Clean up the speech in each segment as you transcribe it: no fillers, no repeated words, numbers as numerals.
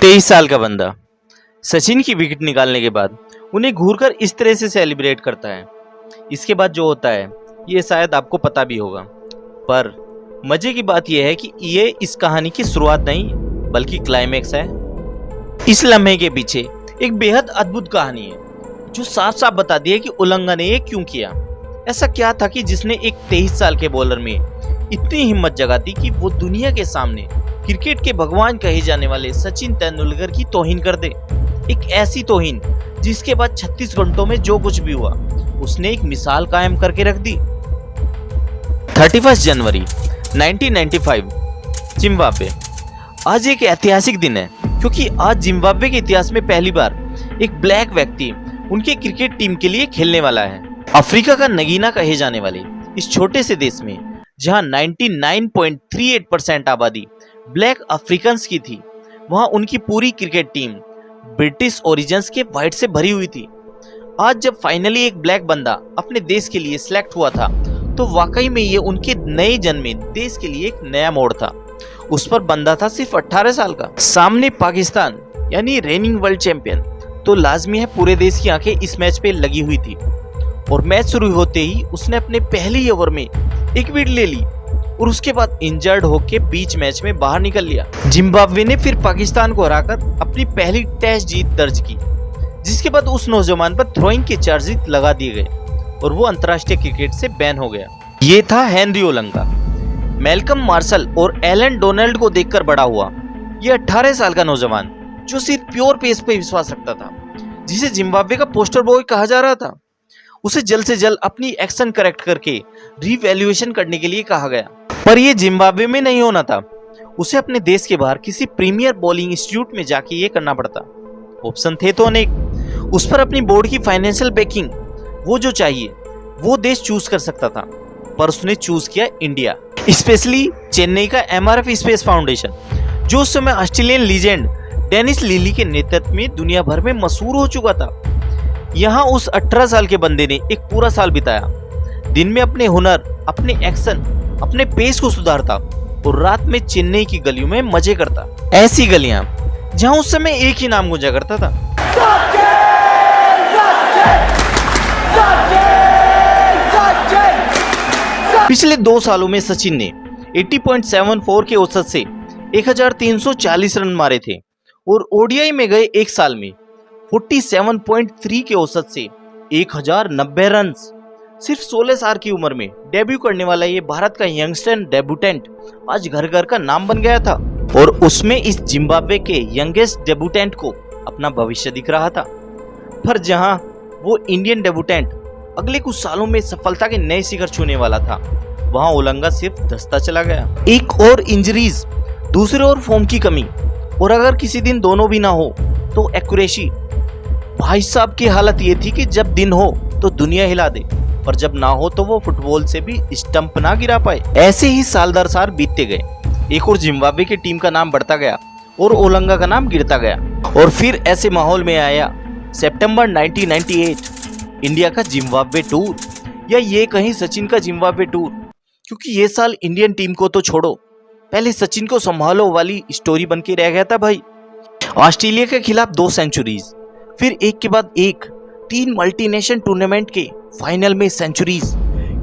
23 साल का बंदा सचिन की विकेट निकालने के बाद उन्हें घूरकर इस तरह से सेलिब्रेट करता है। इसके बाद जो होता है ये शायद आपको पता भी होगा, पर मजे की बात यह है कि ये इस कहानी की शुरुआत नहीं बल्कि क्लाइमैक्स है। इस लम्हे के पीछे एक बेहद अद्भुत कहानी है जो साफ साफ बताती है कि उल्लंघन ने ये क्यों किया। ऐसा क्या था कि जिसने एक 23 साल के बॉलर में इतनी हिम्मत जगा दी कि वो दुनिया के सामने क्रिकेट के भगवान कहे जाने वाले सचिन तेंदुलकर की तौहीन कर दे। एक ऐसी तौहीन जिसके बाद 36 घंटों में जो कुछ भी हुआ उसने एक मिसाल कायम करके रख दी। 31 जनवरी 1995 जिम्बाब्वे। आज एक ऐतिहासिक दिन है क्योंकि आज जिम्बाब्वे के इतिहास में पहली बार एक ब्लैक व्यक्ति उनके क्रिकेट टीम के लिए खेलने वाला है। अफ्रीका का नगीना कहे जाने वाले इस छोटे से देश में जहां 99.38% आबादी ब्लैक अफ्रीकन्स की थी, वहां उनकी पूरी क्रिकेट टीम ब्रिटिश ओरिजिन्स के व्हाइट से भरी हुई थी। आज जब फाइनली एक ब्लैक बंदा अपने देश के लिए सिलेक्ट हुआ था तो वाकई में ये उनके नए जन्मे देश के लिए एक नया मोड़ था। उस पर बंदा था सिर्फ 18 साल का। सामने पाकिस्तान यानी रेनिंग वर्ल्ड चैंपियन, तो लाजमी है पूरे देश की आंखें इस मैच पे लगी हुई थी। और मैच शुरू होते ही उसने अपने पहले ओवर में एक विकेट ले ली और उसके बाद इंजर्ड होकर बीच मैच में बाहर निकल लिया। जिम्बाब्वे ने फिर पाकिस्तान को हराकर अपनी पहली टेस्ट जीत दर्ज की, जिसके बाद उस नौजवान पर थ्रोइंग के चार्जेस लगा दिए गए और वो अंतर्राष्ट्रीय क्रिकेट से बैन हो गया। ये था हेनरी ओलंगा। मैल्कम मार्शल और एलन डोनाल्ड को देखकर बड़ा हुआ ये 18 साल का नौजवान जो सिर्फ प्योर पेस पे विश्वास रखता था, जिसे जिम्बाब्वे का पोस्टर बॉय कहा जा रहा था। उसे जल्द से जल्द अपनी एक्शन करेक्ट करके रिवैल्यूएशन करने के लिए कहा गया, पर यह जिम्बाब्वे में नहीं होना था। उसे अपने देश के बाहर किसी प्रीमियर बॉलिंग इंस्टीट्यूट में जाके ये करना पड़ता। ऑप्शन थे तो अनेक। उस पर अपनी बोर्ड की फाइनेंशियल बैकिंग, वो जो चाहिए वो देश चूज कर सकता था, पर उसने चूज किया इंडिया, स्पेशली चेन्नई का MRF स्पेस फाउंडेशन, जो उस समय ऑस्ट्रेलियन लीजेंड डेनिस लिली के नेतृत्व में दुनिया भर में मशहूर हो चुका था। यहाँ उस 18 साल के बंदे ने एक पूरा साल बिताया। दिन में अपने हुनर, अपने एक्शन, अपने पेस को सुधारता और रात में चेन्नई की गलियों में मजे करता। ऐसी गलियां जहां उस समय एक ही नाम गूंजा करता था, पिछले 2 सालों में सचिन ने 80.74 के औसत से 1340 रन मारे थे और ओडीआई में गए एक साल में 47.3 के औसत से 1090 रन। सिर्फ 16 साल की उम्र में डेब्यू करने वाला ये भारत का यंगस्टर डेब्यूटेंट आज घर घर का नाम बन गया था और उसमें इस जिम्बाब्वे के यंगेस्ट डेब्यूटेंट को अपना भविष्य दिख रहा था। पर जहां वो इंडियन डेब्यूटेंट अगले कुछ सालों में सफलता के नए शिखर छूने वाला था, वहां ओलंगा सिर्फ धंसता चला गया। एक और इंजरीज, दूसरे और फॉर्म की कमी, और अगर किसी दिन दोनों भी ना हो तो एक्यूरेसी। भाई साहब की हालत ये थी कि जब दिन हो तो दुनिया हिला दे, पर जब ना हो तो वो फुटबॉल से भी स्टंप ना गिरा पाए। ऐसे ही साल दर साल बीतते गए। एक और जिम्बाब्वे की टीम का नाम बढ़ता गया और ओलंगा का नाम गिरता गया। और फिर ऐसे माहौल में आया सितंबर 1998 इंडिया का जिम्बाब्वे टूर, या ये कहीं सचिन का जिम्बाब्वे टूर, क्योंकि ये साल इंडियन टीम को तो छोड़ो, पहले सचिन को संभालो वाली स्टोरी बन के रह गया था भाई। ऑस्ट्रेलिया के खिलाफ 2 सेंचुरीज, फिर एक के बाद एक 3 मल्टीनेशनल टूर्नामेंट के फाइनल में सेंचुरीज।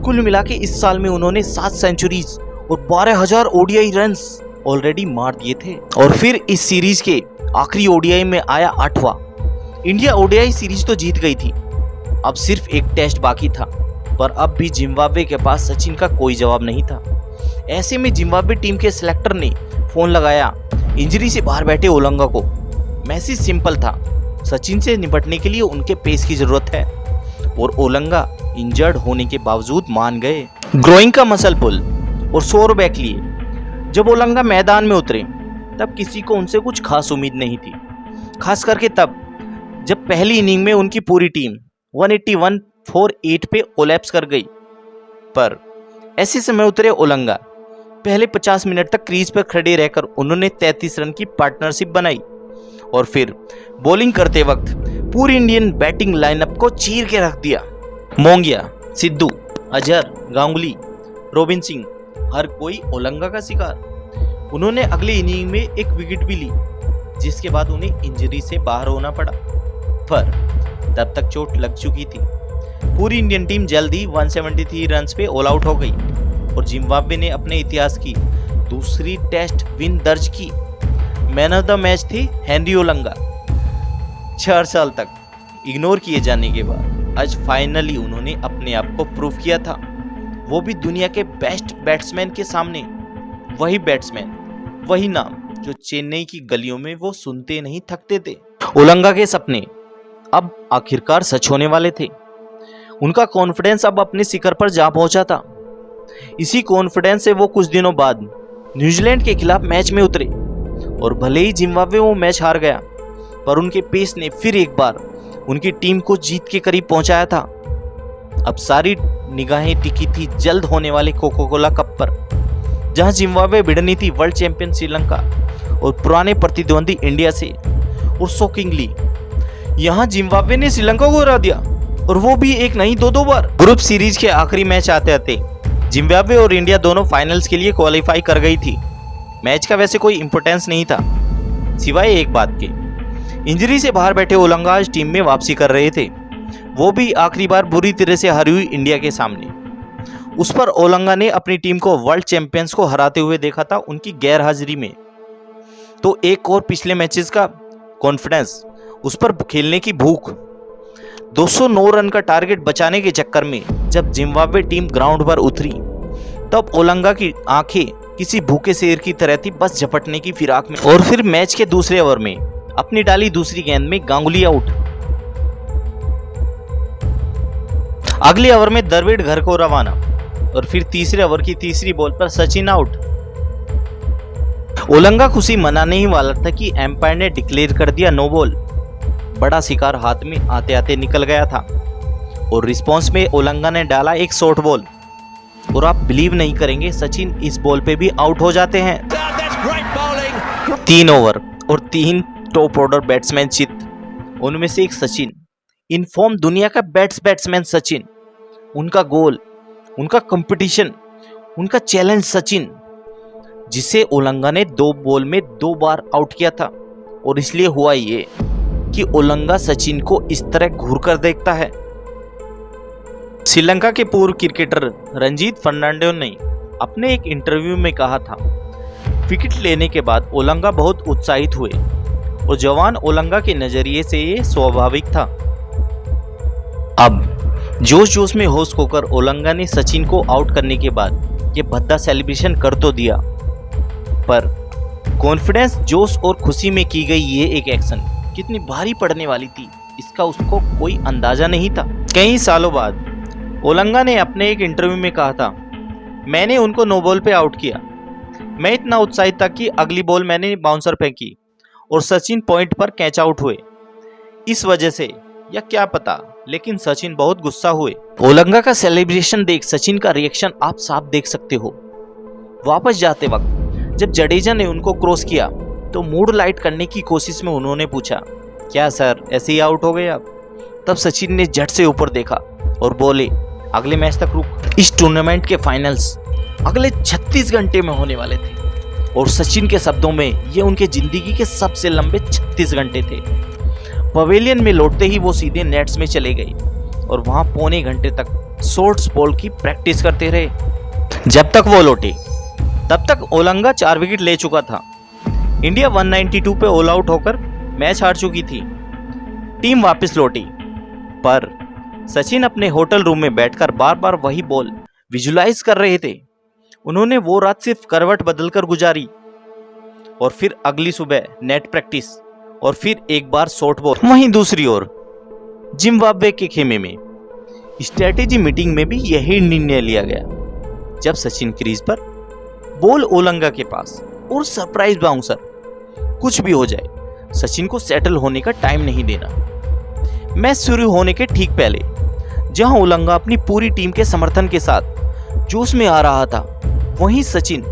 कुल मिला के इस साल में उन्होंने 7 सेंचुरीज और 12,000 ओडीआई रन्स ऑलरेडी मार दिए थे। और फिर इस सीरीज के आखिरी ओडीआई में आया 8वां। इंडिया ओडीआई सीरीज तो जीत गई थी, अब सिर्फ एक टेस्ट बाकी था, पर अब भी जिम्बाब्वे के पास सचिन का कोई जवाब नहीं था। ऐसे में जिम्बाब्वे टीम के सिलेक्टर ने फोन लगाया इंजरी से बाहर बैठे ओलंगा को। मैसेज सिंपल था, सचिन से निपटने के लिए उनके पेस की जरूरत है, और ओलंगा इंजर्ड होने के बावजूद मान गए। ग्रोइंग का मसल पुल और 100 बैक लिए। जब ओलंगा मैदान में उतरे तब किसी को उनसे कुछ खास उम्मीद नहीं थी, खास करके तब जब पहली इनिंग में उनकी पूरी टीम 181 for 8 पे कोलैप्स कर गई। पर ऐसे समय उतरे ओलंगा। पहले 50 मिनट तक क्रीज पर खड़े रहकर उन्होंने 33 रन की पार्टनरशिप बनाई और फिर बॉलिंग करते वक्त पूरी इंडियन बैटिंग लाइनअप को चीर के रख दिया। मोंगिया, सिद्धू, अजहर, गांगुली, रोबिन सिंह, हर कोई ओलंगा का शिकार। उन्होंने अगले इनिंग में एक विकेट भी ली, जिसके बाद उन्हें इंजरी से बाहर होना पड़ा, पर तब तक चोट लग चुकी थी। पूरी इंडियन टीम जल्दी 173 रन्स पे ऑल आउट हो गई और जिम्बाब्वे ने अपने इतिहास की दूसरी टेस्ट विन दर्ज की। मैन ऑफ द मैच थे हेनरी ओलंगा। 4 साल तक इग्नोर किए जाने के बाद आज फाइनली उन्होंने अपने आप को प्रूव किया था, वो भी दुनिया के बेस्ट बैट्समैन के सामने। वही बैट्समैन, वही नाम जो चेन्नई की गलियों में वो सुनते नहीं थकते थे। ओलंगा के सपने अब आखिरकार सच होने वाले थे। उनका कॉन्फिडेंस अब अपने शिखर पर जा पहुंचा था। इसी कॉन्फिडेंस से वो कुछ दिनों बाद न्यूजीलैंड के खिलाफ मैच में उतरे और भले ही जिम्बाब्वे वो मैच हार गया, पर उनके पेस ने फिर एक बार उनकी टीम को जीत के करीब पहुंचाया था। अब सारी निगाहें टिकी थी जल्द होने वाले कोका कोला कप पर, जहां जिम्बाब्वे भिड़नी थी वर्ल्ड चैंपियन श्रीलंका और पुराने प्रतिद्वंदी इंडिया से। और शॉकिंगली यहां जिम्बाब्वे ने श्रीलंका को हरा दिया, और वो भी एक नहीं दो बार। ग्रुप सीरीज के आखिरी मैच आते आते जिम्बाब्वे और इंडिया दोनों फाइनल्स के लिए क्वालिफाई कर गई थी। मैच का वैसे कोई इंपॉर्टेंस नहीं था, सिवाय एक बात के, इंजरी से बाहर बैठे ओलंगा आज टीम में वापसी कर रहे थे, वो भी आखिरी बार बुरी तरह से हारी हुई इंडिया के सामने। उस पर ओलंगा ने अपनी टीम को वर्ल्ड चैंपियंस को हराते हुए देखा था उनकी गैर हाजिरी में। तो एक और पिछले मैचेस का कॉन्फिडेंस, उस पर खेलने की भूख। 209 रन का टारगेट बचाने के चक्कर में जब जिम्बाब्वे टीम ग्राउंड पर उतरी, तब ओलंगा की आंखें किसी भूखे शेर की तरह थी, बस झपटने की फिराक में। और फिर मैच के दूसरे ओवर में अपनी डाली दूसरी गेंद में गांगुली आउट। अगले ओवर में द्रविड़ घर को रवाना, और फिर तीसरे ओवर की तीसरी बॉल पर सचिन आउट। ओलंगा खुशी मनाने ही वाला था कि एम्पायर ने डिक्लेयर कर दिया नो बॉल। बड़ा शिकार हाथ में आते आते निकल गया था, और रिस्पांस में ओलंगा ने डाला एक शॉर्ट बॉल, और आप बिलीव नहीं करेंगे, सचिन इस बॉल पे भी आउट हो जाते हैं। 3 ओवर और 3 टॉप ऑर्डर बैट्समैन चित, उनमें से एक सचिन, इन फॉर्म दुनिया का बैट्समैन सचिन, उनका गोल, उनका कंपटीशन, उनका चैलेंज सचिन, जिसे ओलंगा ने 2 बॉल में 2 बार आउट किया था। और इसलिए हुआ ये कि ओलंगा सचिन को इस तरह घूर कर देखता है। श्रीलंका के पूर्व क्रिकेटर रंजीत फर्नांडो ने अपने एक इंटरव्यू में कहा था, विकेट लेने के बाद ओलंगा बहुत उत्साहित हुए, और जवान ओलंगा के नजरिए से ये स्वाभाविक था। अब जोश में होश खोकर ओलंगा ने सचिन को आउट करने के बाद ये भद्दा सेलिब्रेशन कर तो दिया, पर कॉन्फिडेंस, जोश और खुशी में की गई ये एक एक्शन कितनी भारी पड़ने वाली थी, इसका उसको कोई अंदाजा नहीं था। कई सालों बाद ओलंगा ने अपने एक इंटरव्यू में कहा था, मैंने उनको नो बॉल पे आउट किया। मैं इतना उत्साहित था कि अगली बॉल मैंने बाउंसर फेंकी और सचिन पॉइंट पर कैच आउट हुए। इस वजह से या क्या पता, लेकिन सचिन बहुत गुस्सा हुए। ओलंगा का सेलिब्रेशन देख सचिन का रिएक्शन आप साफ देख सकते हो। वापस जाते वक्त जब जडेजा ने उनको क्रॉस किया तो मूड लाइट करने की कोशिश में उन्होंने पूछा, क्या सर ऐसे ही आउट हो गए आप? तब सचिन ने झट से ऊपर देखा और बोले, अगले मैच तक रुक। इस टूर्नामेंट के फाइनल्स अगले 36 घंटे में होने वाले थे, और सचिन के शब्दों में ये उनके जिंदगी के सबसे लंबे 36 घंटे थे। पवेलियन में लौटते ही वो सीधे नेट्स में चले गए और वहां पौने घंटे तक शॉर्ट्स बॉल की प्रैक्टिस करते रहे। जब तक वो लौटे तब तक ओलंगा 4 विकेट ले चुका था। इंडिया 192 पे ऑल आउट होकर मैच हार चुकी थी। टीम वापस लौटी, पर सचिन अपने होटल रूम में बैठकर बार बार वही बॉल विजुलाइज कर रहे थे। उन्होंने वो रात सिर्फ करवट बदलकर गुजारी, और फिर अगली सुबह नेट प्रैक्टिस, और फिर एक बार शॉर्ट बॉल। वहीं दूसरी ओर जिम्बाब्वे के खेमे में स्ट्रेटेजी मीटिंग में भी यही निर्णय लिया गया। जब सचिन क्रीज पर, बॉल ओलंगा के पास, और सरप्राइज बाउंसर, कुछ भी हो जाए सचिन को सेटल होने का टाइम नहीं देना। मैच शुरू होने के ठीक पहले, जहां ओलंगा अपनी पूरी टीम के समर्थन के साथ जोश में आ रहा था, वहीं सचिन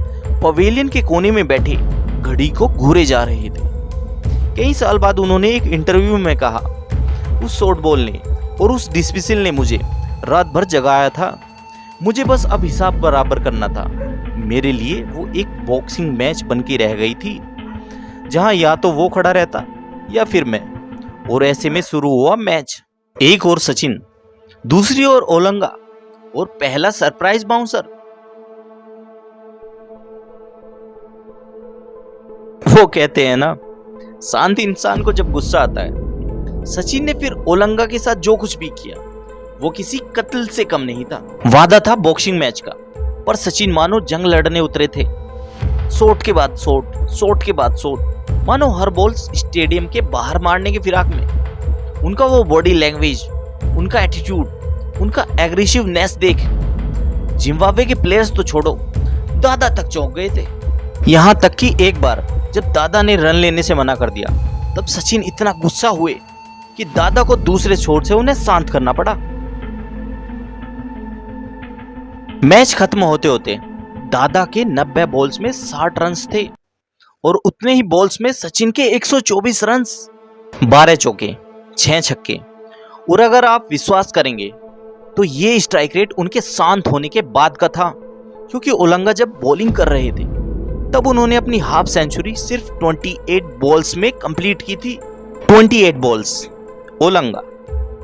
पवेलियन के कोने में बैठे घड़ी को घूरे जा रहे थे। कई साल बाद उन्होंने एक इंटरव्यू में कहा, उस शॉर्ट बॉल ने और उस डिस्मिसल ने मुझे रात भर जगाया था। मुझे बस अब हिसाब बराबर करना था। मेरे लिए वो एक बॉक्सिंग मैच बन के रह गई थी। जहां या तो वो खड़ा रहता या फिर मैं, और ऐसे में शुरू हुआ मैच। एक और सचिन, दूसरी ओर ओलंगा, और पहला सरप्राइज बाउंसर। वो कहते हैं ना, शांत इंसान को जब गुस्सा आता है। सचिन ने फिर ओलंगा के साथ जो कुछ भी किया वो किसी कत्ल से कम नहीं था। वादा था बॉक्सिंग मैच का, पर सचिन मानो जंग लड़ने उतरे थे। शॉट के बाद शॉट, शॉट के बाद शॉट, मानो हर बॉल स्टेडियम के बाहर मारने की फिराक में। उनका वो बॉडी लैंग्वेज, उनका एटीट्यूड, उनका एग्रेसिवनेस देख जिम्बाब्वे के प्लेयर्स तो छोड़ो, दादा तक चौंक गए थे। यहां तक कि एक बार जब दादा ने रन लेने से मना कर दिया, तब सचिन इतना गुस्सा हुए कि दादा को दूसरे छोर से उन्हें शांत करना पड़ा। मैच खत्म होते होते दादा के 90 बॉल्स में 60 रन्स थे, और उतने ही बॉल्स में सचिन के 124 रन्स, 12 चौके, 6 छक्के। और अगर आप विश्वास करेंगे तो ये स्ट्राइक रेट उनके शांत होने के बाद का था, क्योंकि ओलंगा जब बॉलिंग कर रहे थे तब उन्होंने अपनी हाफ सेंचुरी सिर्फ 28 बॉल्स में कंप्लीट की थी। 28 बॉल्स। ओलंगा,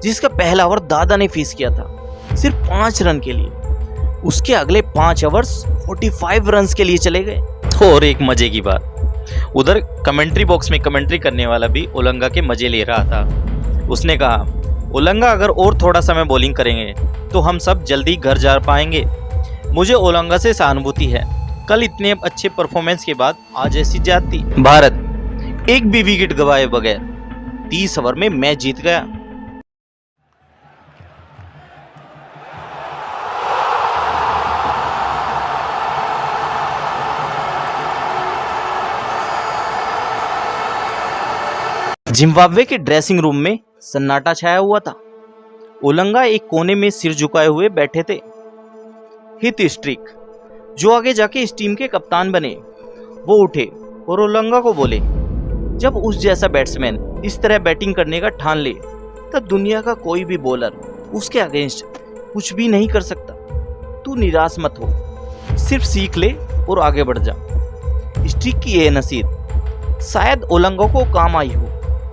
जिसका पहला ओवर दादा ने फेस किया था, सिर्फ 5 रन के लिए, उसके अगले 5 ओवर्स 45 रन्स के लिए चले गए। और एक मजे की बात, उधर कमेंट्री बॉक्स में कमेंट्री करने वाला भी ओलंगा के मजे ले रहा था। उसने कहा, ओलंगा अगर और थोड़ा समय बॉलिंग करेंगे तो हम सब जल्दी घर जा पाएंगे। मुझे ओलंगा से सहानुभूति है, कल इतने अच्छे परफॉर्मेंस के बाद आज ऐसी जाती। भारत एक भी विकेट गंवाए बगैर 30 ओवर में मैच जीत गया। जिम्बाब्वे के ड्रेसिंग रूम में सन्नाटा छाया हुआ था। ओलंगा एक कोने में सिर झुकाए हुए बैठे थे। हित स्ट्रिक, जो आगे जाके इस टीम के कप्तान बने, वो उठे और ओलंगा को बोले, जब उस जैसा बैट्समैन इस तरह बैटिंग करने का ठान ले, तब दुनिया का कोई भी बॉलर उसके अगेंस्ट कुछ भी नहीं कर सकता। तू निराश मत हो, सिर्फ सीख ले और आगे बढ़ जा। स्ट्रिक की यह नसीहत शायद ओलंगा को काम आई हो,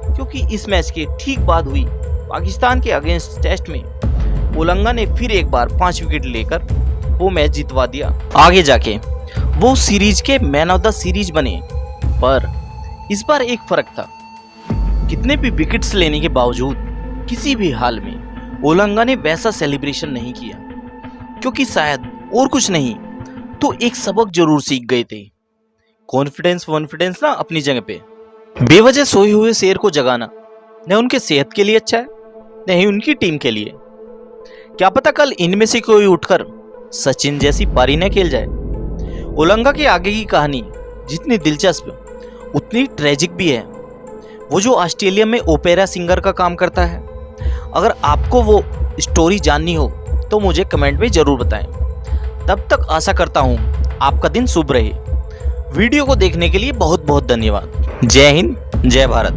क्योंकि इस मैच के ठीक बाद हुई पाकिस्तान के अगेंस्ट टेस्ट में ओलंगा ने फिर एक बार 5 विकेट लेकर वो मैच जितवा दिया। आगे जाके वो सीरीज के मैन ऑफ द सीरीज बने, पर इस बार एक फर्क था। कितने भी विकेट्स लेने के बावजूद किसी भी हाल में ओलंगा ने वैसा सेलिब्रेशन नहीं किया, क्योंकि शायद और कुछ नहीं तो एक सबक जरूर सीख गए थे। कॉन्फिडेंस ना अपनी जगह पे। बेवजह सोए हुए शेर को जगाना न उनके सेहत के लिए अच्छा है, न ही उनकी टीम के लिए। क्या पता कल इनमें से कोई उठकर सचिन जैसी पारी न खेल जाए। ओलंगा के आगे की कहानी जितनी दिलचस्प उतनी ट्रेजिक भी है। वो जो ऑस्ट्रेलिया में ओपेरा सिंगर का काम करता है, अगर आपको वो स्टोरी जाननी हो तो मुझे कमेंट में जरूर बताएं। तब तक आशा करता हूँ आपका दिन शुभ रहे। वीडियो को देखने के लिए बहुत बहुत धन्यवाद। जय हिंद, जय भारत।